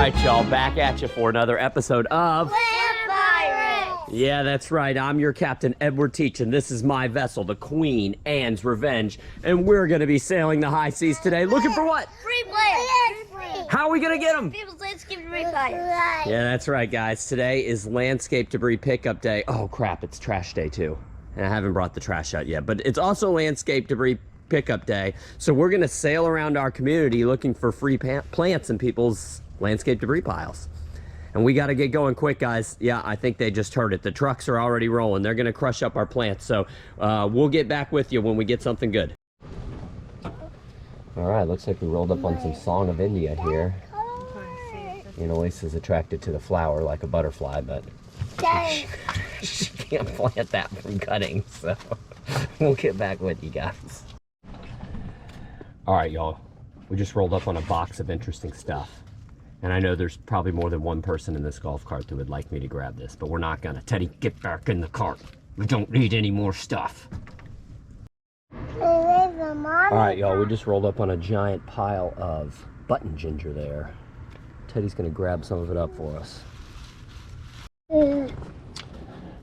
right, y'all, back at you for another episode of Land Pirates! Yeah, that's right. I'm your captain, Edward Teach, and this is my vessel, the Queen Anne's Revenge. And we're going to be sailing the high seas today. Looking for what? Free players! How are we going to get them? People's landscape debris players. Yeah, that's right, guys. Today is landscape debris pickup day. Oh, crap, it's trash day, too. And I haven't brought the trash out yet, but it's also landscape debris pickup day. So we're going to sail around our community looking for free plants in people's landscape debris piles. And we got to get going quick, guys. Yeah, I think they just heard it. The trucks are already rolling. They're going to crush up our plants. So we'll get back with you when we get something good. All right, looks like we rolled up on some Song of India here. You know, Lisa's attracted to the flower like a butterfly, but she can't plant that from cutting. So we'll get back with you guys. All right, y'all. We just rolled up on a box of interesting stuff. And I know there's probably more than one person in this golf cart that would like me to grab this, but we're not gonna. Teddy, get back in the cart. We don't need any more stuff. All right, y'all, we just rolled up on a giant pile of button ginger there. Teddy's gonna grab some of it up for us. All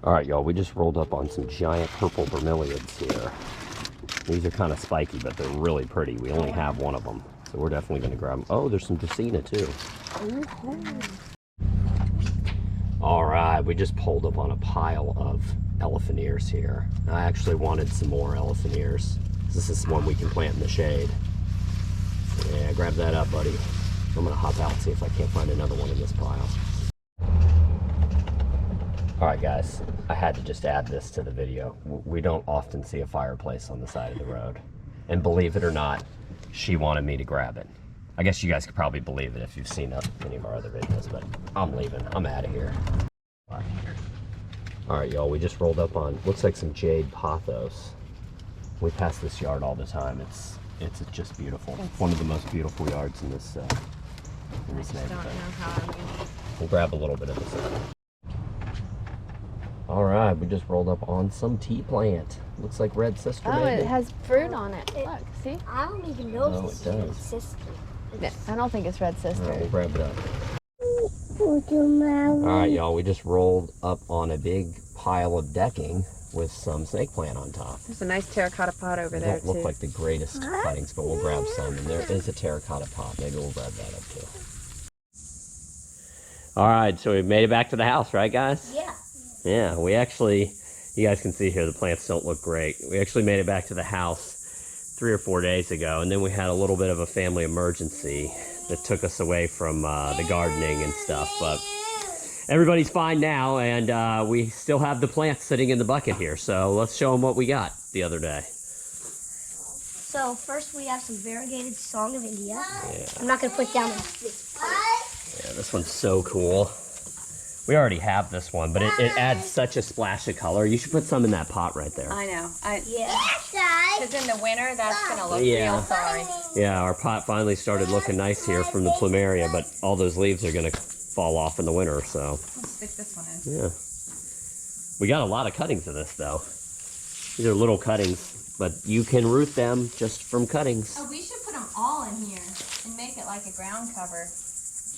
right, y'all, we just rolled up on some giant purple bromeliads here. These are kind of spiky, but they're really pretty. We only have one of them. So we're definitely going to grab them. Oh, there's some Dracaena too. All right, we just pulled up on a pile of elephant ears here. I actually wanted some more elephant ears. This is one we can plant in the shade. Yeah, grab that up, buddy. I'm going to hop out and see if I can't find another one in this pile. All right, guys, I had to just add this to the video. We don't often see a fireplace on the side of the road. And believe it or not, she wanted me to grab it. I guess you guys could probably believe it if you've seen any of our other videos, but I'm leaving. I'm out of here. All right, y'all, we just rolled up on, looks like some jade pothos. We pass this yard all the time. It's just beautiful. It's one of the most beautiful yards in this neighborhood. We'll grab a little bit of this. All right, we just rolled up on some tea plant. Looks like Red Sister. Oh, maybe. it has fruit on it. Look, see? I don't even know Oh, if this it is does. sister. Yeah, I don't think it's Red Sister. All right, we'll grab it up. All right, y'all, we just rolled up on a big pile of decking with some snake plant on top. There's a nice terracotta pot over They there, don't look too. like the greatest cuttings, but we'll grab some. And there is a terracotta pot. Maybe we'll grab that up too. All right, so we made it back to the house, right, guys? Yeah. Yeah, we actually, you guys can see here, the plants don't look great. We actually made it back to the house 3 or 4 days ago, and then we had a little bit of a family emergency that took us away from the gardening and stuff, but everybody's fine now, and we still have the plants sitting in the bucket here, so let's show them what we got the other day. So first we have some variegated Song of India. Yeah. I'm not going to put down this pipe. Yeah, this one's so cool. We already have this one, but it adds such a splash of color. You should put some in that pot right there. I know. Yeah. Because in the winter, that's going to look Yeah. real sorry. Yeah, our pot finally started looking nice here from the plumeria, but all those leaves are going to fall off in the winter, so. Let's stick this one in. Yeah. We got a lot of cuttings of this, though. These are little cuttings, but you can root them just from cuttings. Oh, we should put them all in here and make it like a ground cover.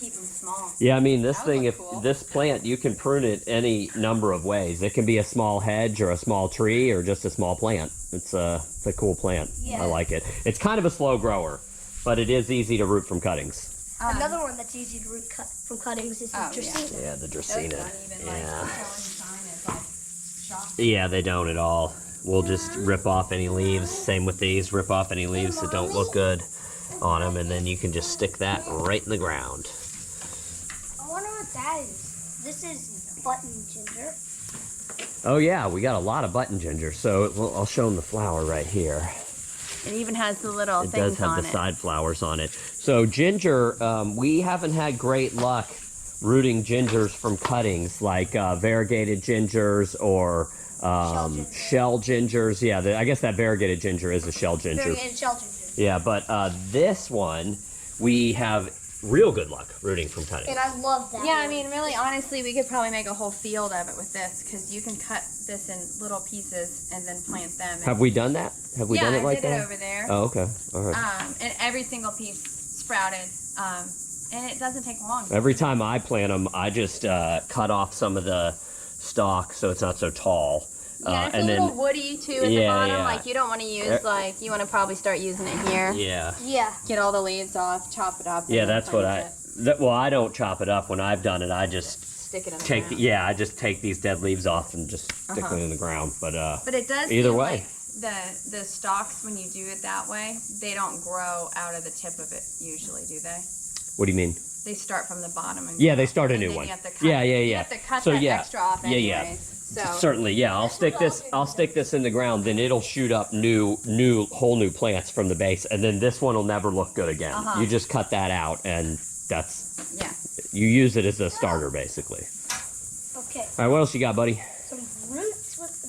Keep them small. Yeah, I mean, this That would thing, look if cool. this plant, you can prune it any number of ways. It can be a small hedge or a small tree or just a small plant. It's a cool plant. Yeah. I like it. It's kind of a slow grower, but it is easy to root from cuttings. Another one that's easy to root from cuttings is the Oh, Dracaena. Yeah, the Those Dracaena. don't even like Yeah. show any sign of like shock. Yeah, they don't at all. We'll just rip off any leaves. Same with these. Rip off any leaves that don't look good on them, and then you can just stick that right in the ground. I wonder what that is. This is button ginger. Oh yeah, we got a lot of button ginger. So I'll show them the flower right here. It even has the little It things does have on the it. side flowers on it. So ginger, we haven't had great luck rooting gingers from cuttings, like variegated gingers or shell gingers. Yeah, I guess that variegated ginger is a shell ginger. Variegated shell ginger. Yeah, but this one, we have real good luck rooting from cuttings. And I love that. Yeah, I one. mean, really, honestly, we could probably make a whole field of it with this because you can cut this in little pieces and then plant them. Have we done that? Have we done it like I did that? it over there. Oh, okay. All right. And every single piece sprouted. And it doesn't take long. Every time I plant them, I just cut off some of the stalk so it's not so tall. Yeah, it's and a little then, woody too at the Yeah, bottom. yeah. Like you don't want to use you want to probably start using it here. yeah. Yeah. Get all the leaves off, chop it up. and Yeah, then that's what plant it. well, I don't chop it up when I've done it. I just Stick it in the take ground. I just take these dead leaves off and just stick them in the ground. But But it does either seem way. like the stalks, when you do it that way, they don't grow out of the tip of it usually, do they? What do you mean? They start from the bottom and Yeah, grow, they start a and new then one. You have to cut, Yeah. You have to cut So, that yeah. extra off Yeah, yeah. anyways. So Certainly, yeah. I'll stick this in the ground, then it'll shoot up whole new plants from the base, and then this one will never look good again. You just cut that out, and that's yeah. you use it as a starter basically. Okay. All right, what else you got, buddy? Some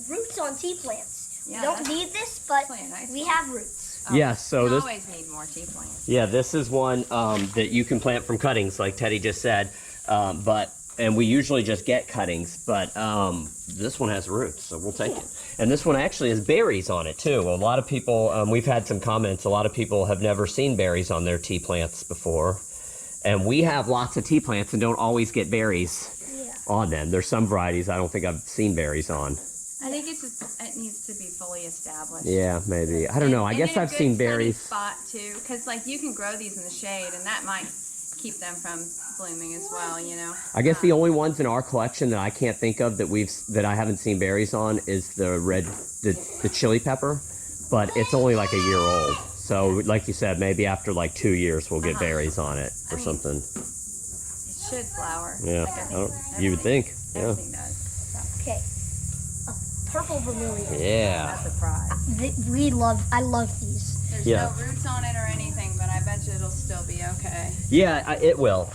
roots on tea plants. Yeah, We don't that's need this, but plant nice. we have roots. Yes, so You this always need more tea plants. Yeah, this is one that you can plant from cuttings, like Teddy just said. And we usually just get cuttings, but this one has roots, so we'll take it. And this one actually has berries on it too. A lot of people, we've had some comments. A lot of people have never seen berries on their tea plants before, and we have lots of tea plants and don't always get berries on them. There's some varieties I don't think I've seen berries on. I think it needs to be fully established. Yeah, maybe. I don't know. I And guess in a I've good seen sunny berries. spot too, because like you can grow these in the shade, and that might keep them from blooming as well. You know. I guess the only ones in our collection that I can't think of that I haven't seen berries on is the chili pepper, but it's only like a year old. So like you said, maybe after like 2 years we'll get berries on it or something. It should flower. Yeah, Like, I think you would think. Yeah. everything does. Okay. A purple vermilion. Yeah. That's a prize. I love these. There's Yeah. no roots on it or anything, but I bet you it'll still be okay. Yeah, it will.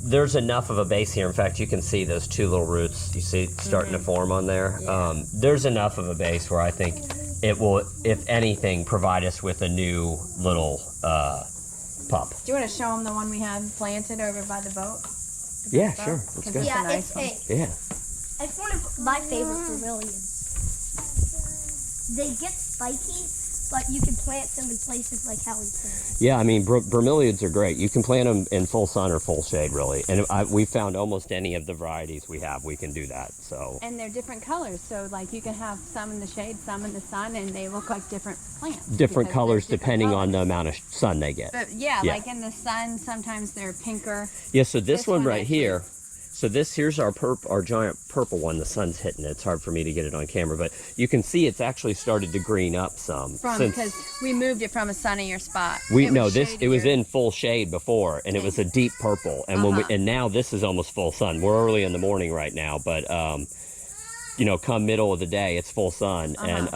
There's enough of a base here. In fact, you can see those two little roots. You see it starting to form on there. Yeah. There's enough of a base where I think it will, if anything, provide us with a new little pup. Do you want to show them the one we had planted over by the boat? Yeah, sure. Let's 'Cause go. it's a Yeah, nice one. Yeah. It's one of my favorite vermilions. They get spiky, but you can plant them in places like how we planted. Yeah, I mean, bromeliads are great. You can plant them in full sun or full shade, really. And we found almost any of the varieties we have, we can do that. So. And they're different colors, so like you can have some in the shade, some in the sun, and they look like different plants. Different because colors they're different depending on colors. the amount of sun they get. But yeah, Yeah. like in the sun, sometimes they're pinker. Yeah, so this one one right actually- here. So here's our giant purple one. The sun's hitting it. It's hard for me to get it on camera, but you can see it's actually started to green up some. Because we moved it from a sunnier spot. It was shadier. in full shade before, and it was a deep purple. And and now this is almost full sun. We're early in the morning right now, but come middle of the day, it's full sun, and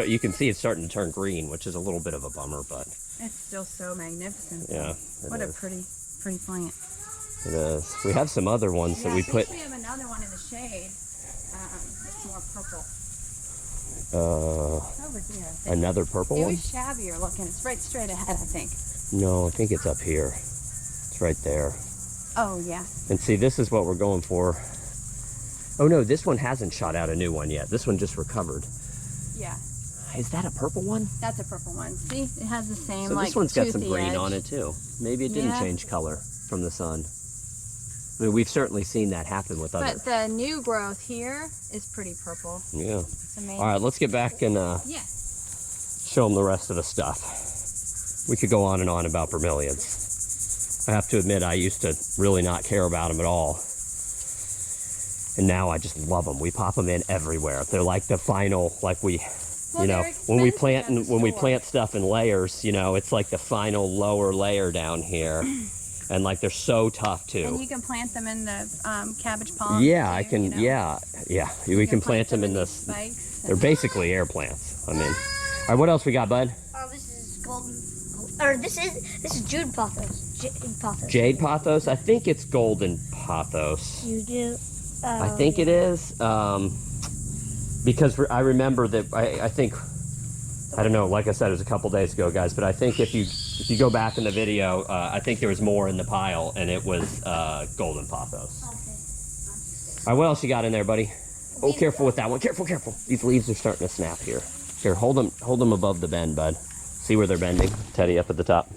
you can see it's starting to turn green, which is a little bit of a bummer, but It's still so magnificent. yeah, What a pretty plant. it is. We have some other ones that we I think put. we have another one in the shade. It's more purple. Uh, Over here, I think. another purple It one. was shabbier looking. It's right straight ahead, I think. No, I think it's up here. It's right there. Oh, yeah. And see, this is what we're going for. Oh no, this one hasn't shot out a new one yet. This one just recovered. Yeah. Is that a purple one? That's a purple one. See? It has the same, So like, this one's got some toothy green edge. on it too. Maybe it didn't Yeah. change color from the sun. I mean, we've certainly seen that happen with other. But the new growth here is pretty purple. Yeah. It's amazing. All right, let's get back and Yeah. show them the rest of the stuff. We could go on and on about bromeliads. I have to admit, I used to really not care about them at all. And now I just love them. We pop them in everywhere. They're like the final, like we, Well, you know, they're when we expensive at the when we store. plant stuff in layers, you know, it's like the final lower layer down here. And like they're so tough too. And you can plant them in the cabbage palm. Yeah, too, I can. you know. Yeah. We can plant them in these this. spikes. They're basically air plants. I mean, all right. What else we got, bud? This is golden. Or this is Jade pothos. Jade pothos. Jade pothos. I think it's golden pothos. You do. I think it is. Because I remember that. I think. I don't know. Like I said, it was a couple days ago, guys. But I think if you go back in the video, I think there was more in the pile, and it was golden pothos. Okay. All right, what else you got in there, buddy? Oh, careful with that one. Careful. These leaves are starting to snap here. Here, hold them above the bend, bud. See where they're bending? Teddy, up at the top.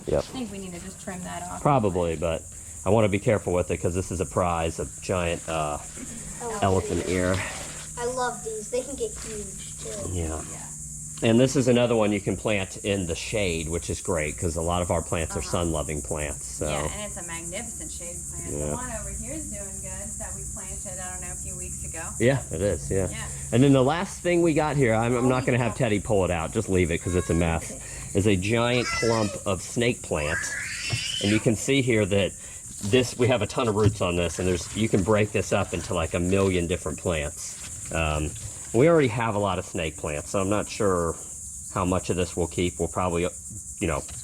Yep. I think we need to just trim that off. Probably, but I want to be careful with it because this is a prize, a giant elephant ear. I love these. They can get huge too. Yeah. And this is another one you can plant in the shade, which is great because a lot of our plants are sun-loving plants. So. Yeah, and it's a magnificent shade plant. Yeah. The one over here is doing good that we planted, I don't know, a few weeks ago. Yeah, it is, yeah. Yeah. And then the last thing we got here, I'm not going to have Teddy pull it out, just leave it because it's a mess, is a giant clump of snake plant. And you can see here that we have a ton of roots on this, and you can break this up into like a million different plants. We already have a lot of snake plants, so I'm not sure how much of this we'll keep. We'll probably,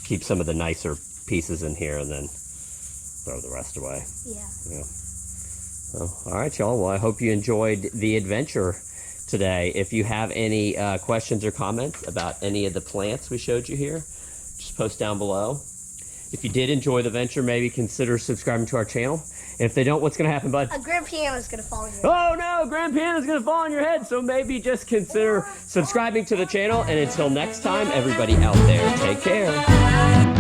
keep some of the nicer pieces in here and then throw the rest away. Yeah. So, all right, y'all. Well, I hope you enjoyed the adventure today. If you have any questions or comments about any of the plants we showed you here, just post down below. If you did enjoy the venture, maybe consider subscribing to our channel. And if they don't, what's going to happen, bud? A grand piano's going to fall in your Oh no, grand piano's going to fall on your head. So maybe just consider subscribing to the channel. And until next time, everybody out there, take care.